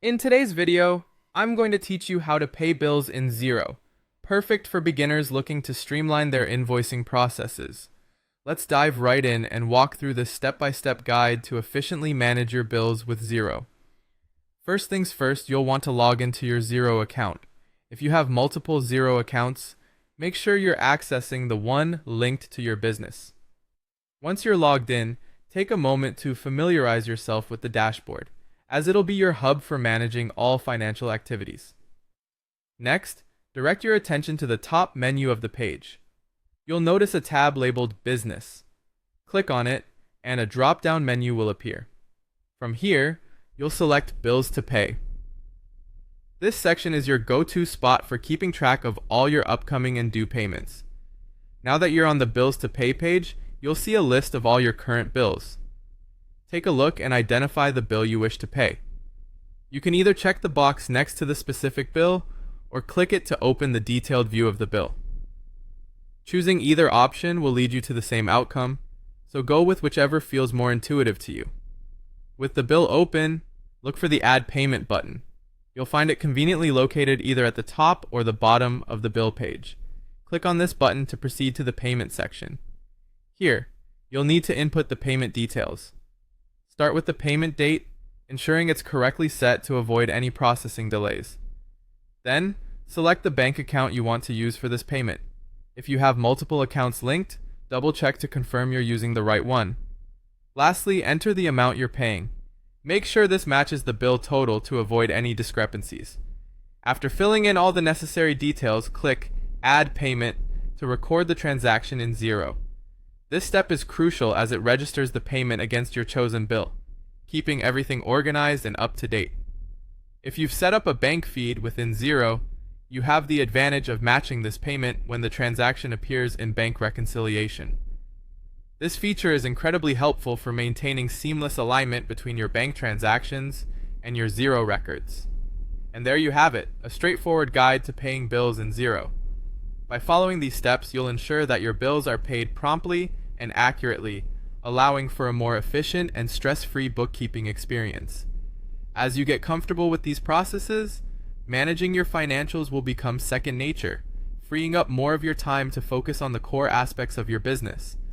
In today's video, I'm going to teach you how to pay bills in Xero, perfect for beginners looking to streamline their invoicing processes. Let's dive right in and walk through this step-by-step guide to efficiently manage your bills with Xero. First things first, you'll want to log into your Xero account. If you have multiple Xero accounts, make sure you're accessing the one linked to your business. Once you're logged in, take a moment to familiarize yourself with the dashboard, as it'll be your hub for managing all financial activities. Next, direct your attention to the top menu of the page. You'll notice a tab labeled Business. Click on it, and a drop-down menu will appear. From here, you'll select Bills to Pay. This section is your go-to spot for keeping track of all your upcoming and due payments. Now that you're on the Bills to Pay page, you'll see a list of all your current bills. Take a look and identify the bill you wish to pay. You can either check the box next to the specific bill or click it to open the detailed view of the bill. Choosing either option will lead you to the same outcome, so go with whichever feels more intuitive to you. With the bill open, look for the Add Payment button. You'll find it conveniently located either at the top or the bottom of the bill page. Click on this button to proceed to the payment section. Here, you'll need to input the payment details. Start with the payment date, ensuring it's correctly set to avoid any processing delays. Then, select the bank account you want to use for this payment. If you have multiple accounts linked, double-check to confirm you're using the right one. Lastly, enter the amount you're paying. Make sure this matches the bill total to avoid any discrepancies. After filling in all the necessary details, click Add Payment to record the transaction in Xero. This step is crucial as it registers the payment against your chosen bill, keeping everything organized and up to date. If you've set up a bank feed within Xero, you have the advantage of matching this payment when the transaction appears in bank reconciliation. This feature is incredibly helpful for maintaining seamless alignment between your bank transactions and your Xero records. And there you have it, a straightforward guide to paying bills in Xero. By following these steps, you'll ensure that your bills are paid promptly and accurately, allowing for a more efficient and stress-free bookkeeping experience. As you get comfortable with these processes, managing your financials will become second nature, freeing up more of your time to focus on the core aspects of your business.